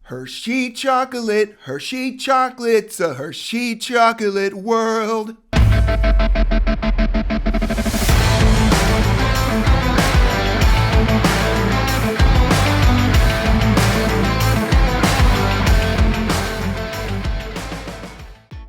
Hershey chocolate, Hershey chocolate's a Hershey chocolate world.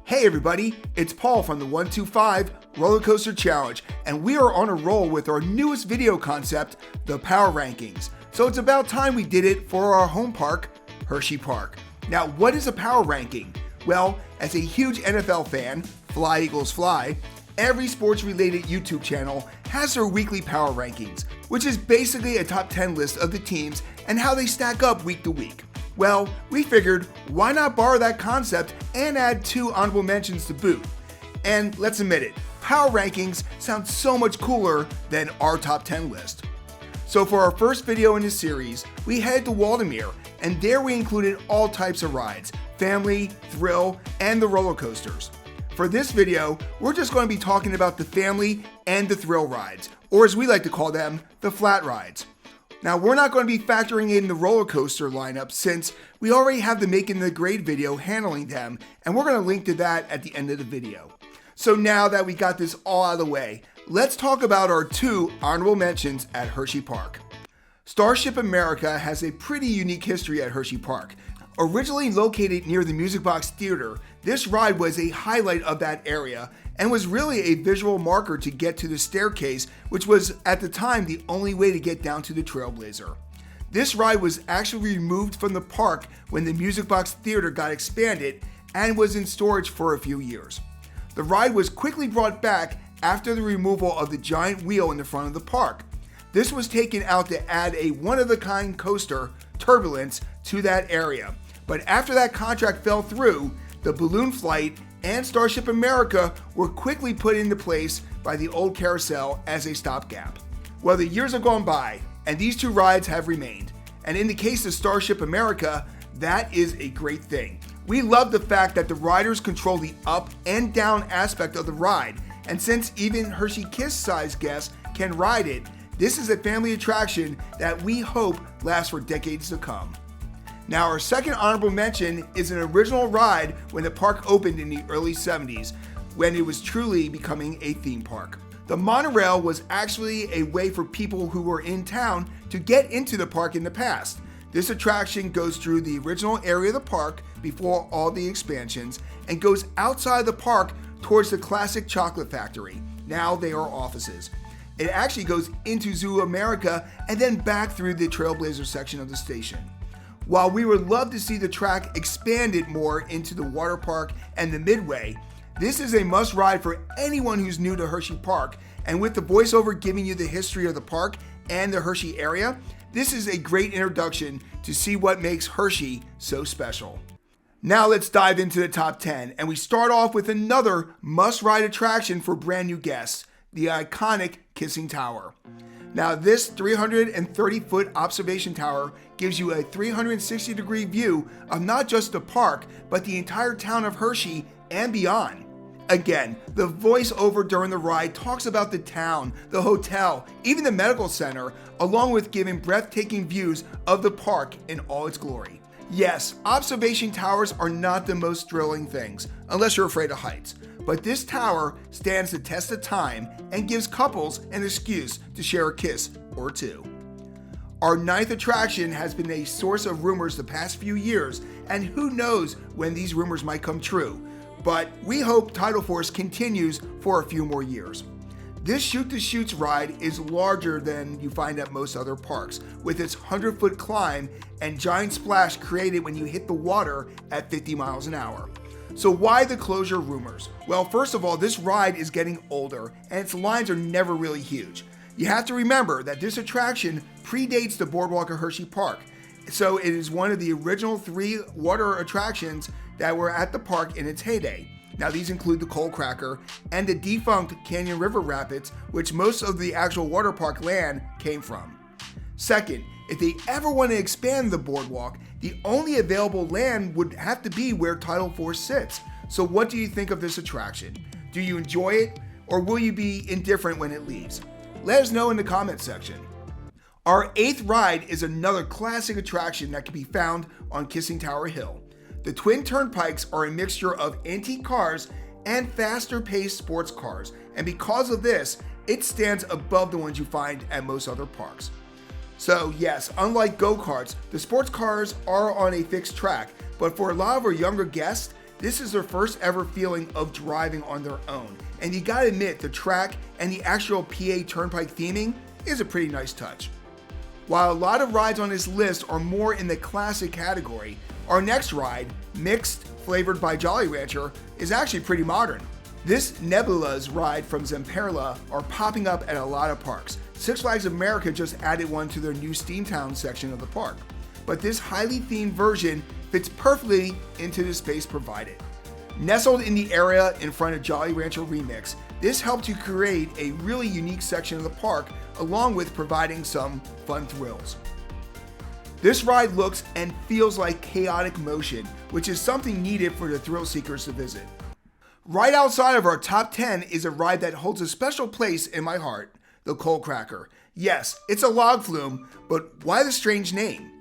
Hey everybody, it's Paul from the 125 Roller Coaster Challenge, and we are on a roll with our newest video concept, the Power Rankings. So it's about time we did it for our home park, Hersheypark. Now, what is a power ranking? Well, as a huge NFL fan, Fly Eagles Fly, every sports-related YouTube channel has their weekly power rankings, which is basically a top 10 list of the teams and how they stack up week to week. Well, we figured, why not borrow that concept and add 2 honorable mentions to boot? And let's admit it, power rankings sound so much cooler than our top 10 list. So for our first video in this series, we headed to Waldameer, and there we included all types of rides, family, thrill, and the roller coasters. For this video, we're just going to be talking about the family and the thrill rides, or as we like to call them, the flat rides. Now, we're not going to be factoring in the roller coaster lineup since we already have the Making the Grade video handling them, and we're going to link to that at the end of the video. So now that we got this all out of the way, let's talk about our 2 honorable mentions at Hersheypark. Starship America has a pretty unique history at Hersheypark. Originally located near the Music Box Theater, this ride was a highlight of that area and was really a visual marker to get to the staircase, which was at the time the only way to get down to the Trailblazer. This ride was actually removed from the park when the Music Box Theater got expanded and was in storage for a few years. The ride was quickly brought back after the removal of the giant wheel in the front of the park. This was taken out to add a one-of-a-kind coaster, Turbulence, to that area. But after that contract fell through, the Balloon Flight and Starship America were quickly put into place by the old carousel as a stopgap. Well, the years have gone by, and these 2 rides have remained. And in the case of Starship America, that is a great thing. We love the fact that the riders control the up and down aspect of the ride, and since even Hershey Kiss size guests can ride it, this is a family attraction that we hope lasts for decades to come. Now, our second honorable mention is an original ride when the park opened in the early 70s, when it was truly becoming a theme park. The Monorail was actually a way for people who were in town to get into the park in the past. This attraction goes through the original area of the park before all the expansions and goes outside the park towards the classic chocolate factory. Now they are offices. It actually goes into Zoo America and then back through the Trailblazer section of the station. While we would love to see the track expanded more into the water park and the Midway, this is a must ride for anyone who's new to Hersheypark, and with the voiceover giving you the history of the park and the Hershey area, this is a great introduction to see what makes Hershey so special. Now let's dive into the top 10, and we start off with another must-ride attraction for brand new guests, the iconic Kissing Tower. Now this 330-foot observation tower gives you a 360-degree view of not just the park, but the entire town of Hershey and beyond. Again, the voiceover during the ride talks about the town, the hotel, even the medical center, along with giving breathtaking views of the park in all its glory. Yes, observation towers are not the most thrilling things, unless you're afraid of heights. But this tower stands the test of time and gives couples an excuse to share a kiss or 2. Our 9th attraction has been a source of rumors the past few years, and who knows when these rumors might come true. But we hope Tidal Force continues for a few more years. This Shoot the Chutes ride is larger than you find at most other parks, with its 100-foot climb and giant splash created when you hit the water at 50 miles an hour. So why the closure rumors? Well, first of all, this ride is getting older and its lines are never really huge. You have to remember that this attraction predates the Boardwalk of Hersheypark, so it is one of the original 3 water attractions that were at the park in its heyday. Now these include the Coal Cracker and the defunct Canyon River Rapids, which most of the actual water park land came from. Second, if they ever want to expand the boardwalk, the only available land would have to be where Tidal Force sits. So what do you think of this attraction? Do you enjoy it, or will you be indifferent when it leaves? Let us know in the comments section. Our 8th ride is another classic attraction that can be found on Kissing Tower Hill. The Twin Turnpikes are a mixture of antique cars and faster-paced sports cars, and because of this, it stands above the ones you find at most other parks. So yes, unlike go-karts, the sports cars are on a fixed track, but for a lot of our younger guests, this is their first ever feeling of driving on their own. And you gotta admit, the track and the actual PA Turnpike theming is a pretty nice touch. While a lot of rides on this list are more in the classic category, our next ride, Mixed, flavored by Jolly Rancher, is actually pretty modern. This Nebula's ride from Zamperla are popping up at a lot of parks. Six Flags America just added one to their new Steamtown section of the park. But this highly themed version fits perfectly into the space provided. Nestled in the area in front of Jolly Rancher Remix, this helped to create a really unique section of the park, along with providing some fun thrills. This ride looks and feels like chaotic motion, which is something needed for the thrill seekers to visit. Right outside of our top 10 is a ride that holds a special place in my heart, the Coal Cracker. Yes, it's a log flume, but why the strange name?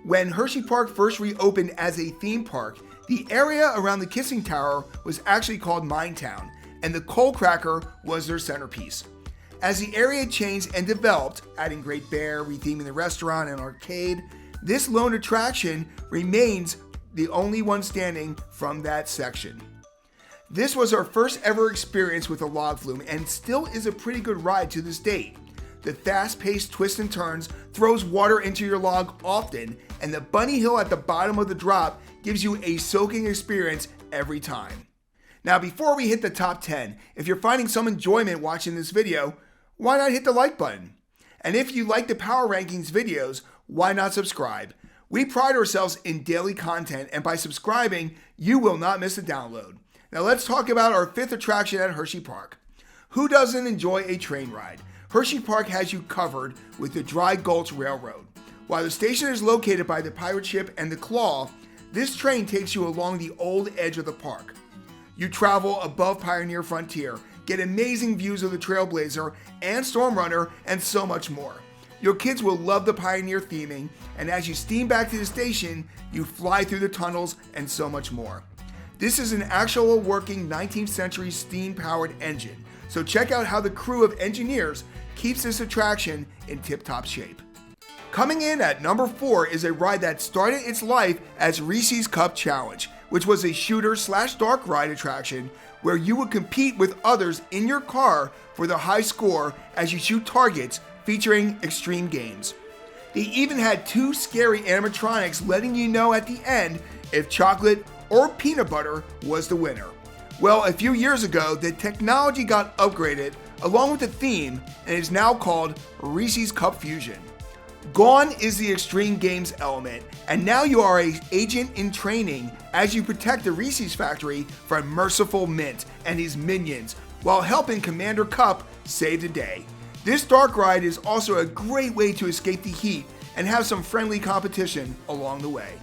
When Hersheypark first reopened as a theme park, the area around the Kissing Tower was actually called Minetown, and the Coal Cracker was their centerpiece. As the area changed and developed, adding Great Bear, retheming the restaurant and arcade, this lone attraction remains the only one standing from that section. This was our first ever experience with a log flume and still is a pretty good ride to this date. The fast-paced twists and turns throws water into your log often, and the bunny hill at the bottom of the drop gives you a soaking experience every time. Now, before we hit the top 10, if you're finding some enjoyment watching this video, why not hit the like button? And if you like the Power Rankings videos, why not subscribe? We pride ourselves in daily content, and by subscribing, you will not miss a download. Now let's talk about our 5th attraction at Hersheypark. Who doesn't enjoy a train ride? Hersheypark has you covered with the Dry Gulch Railroad. While the station is located by the pirate ship and the Claw, this train takes you along the old edge of the park. You travel above Pioneer Frontier, get amazing views of the Trailblazer and Stormrunner, and so much more. Your kids will love the Pioneer theming, and as you steam back to the station, you fly through the tunnels and so much more. This is an actual working 19th century steam-powered engine, so check out how the crew of engineers keeps this attraction in tip-top shape. Coming in at number 4 is a ride that started its life as Reese's Cup Challenge, which was a shooter/dark ride attraction where you would compete with others in your car for the high score as you shoot targets, featuring extreme games. They even had 2 scary animatronics letting you know at the end if chocolate or peanut butter was the winner. Well, a few years ago, the technology got upgraded along with the theme and is now called Reese's Cup Fusion. Gone is the extreme games element, and now you are an agent in training as you protect the Reese's factory from Merciful Mint and his minions while helping Commander Cup save the day. This dark ride is also a great way to escape the heat and have some friendly competition along the way.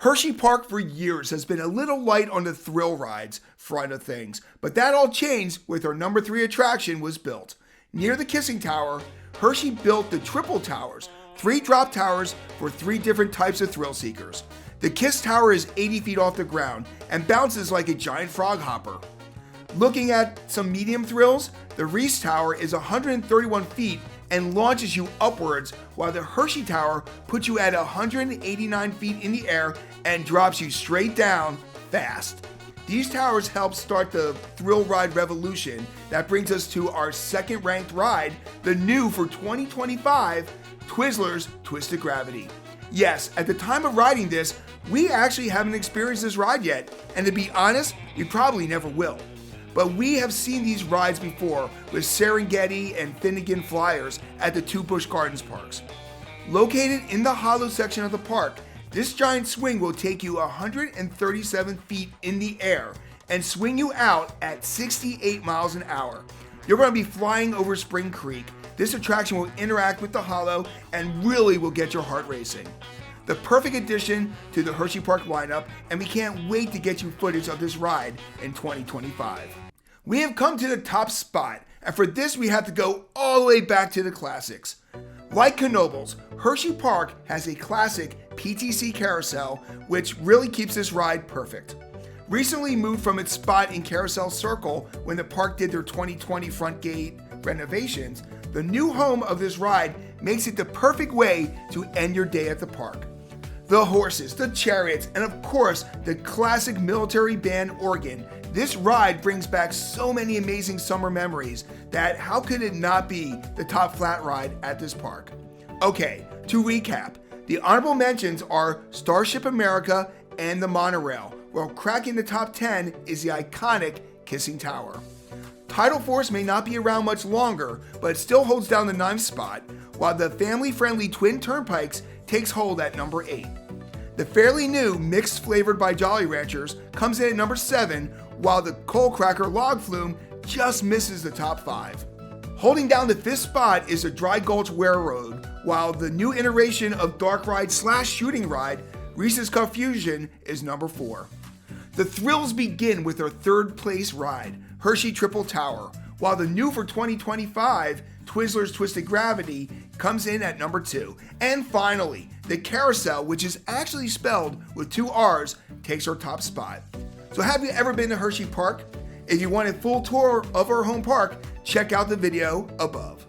Hersheypark for years has been a little light on the thrill rides front of things, but that all changed with our number 3 attraction was built. Near the Kissing Tower, Hershey built the Triple Towers, 3 drop towers for 3 different types of thrill seekers. The Kiss Tower is 80 feet off the ground and bounces like a giant frog hopper. Looking at some medium thrills, the Reese Tower is 131 feet and launches you upwards, while the Hershey Tower puts you at 189 feet in the air and drops you straight down fast. These towers help start the thrill ride revolution that brings us to our 2nd ranked ride, the new for 2025, Twizzlers Twisted Gravity. Yes, at the time of riding this, we actually haven't experienced this ride yet, and to be honest, we probably never will. But we have seen these rides before with Serengeti and Finnegan Flyers at the 2 Busch Gardens parks. Located in the hollow section of the park, this giant swing will take you 137 feet in the air and swing you out at 68 miles an hour. You're going to be flying over Spring Creek. This attraction will interact with the hollow and really will get your heart racing. The perfect addition to the Hersheypark lineup, and we can't wait to get you footage of this ride in 2025. We have come to the top spot, and for this we have to go all the way back to the classics. Like Knoebels, Hersheypark has a classic PTC carousel, which really keeps this ride perfect. Recently moved from its spot in Carousel Circle when the park did their 2020 front gate renovations, the new home of this ride makes it the perfect way to end your day at the park. The horses, the chariots, and of course, the classic military band organ. This ride brings back so many amazing summer memories that how could it not be the top flat ride at this park? Okay, to recap, the honorable mentions are Starship America and the Monorail, while cracking the top 10 is the iconic Kissing Tower. Tidal Force may not be around much longer, but it still holds down the 9th spot, while the family-friendly Twin Turnpikes takes hold at number 8. The fairly new Mixed Flavored by Jolly Ranchers comes in at number 7, while the Coal Cracker Log Flume just misses the top 5. Holding down the 5th spot is the Dry Gulch Railroad, while the new iteration of Dark Ride / Shooting Ride, Reese's Cup Fusion, is number 4. The thrills begin with our 3rd place ride, Hershey Triple Tower, while the new for 2025, Twizzlers Twisted Gravity, comes in at number 2. And finally, the Carousel, which is actually spelled with 2 R's, takes our top spot. So have you ever been to Hersheypark? If you want a full tour of our home park, check out the video above.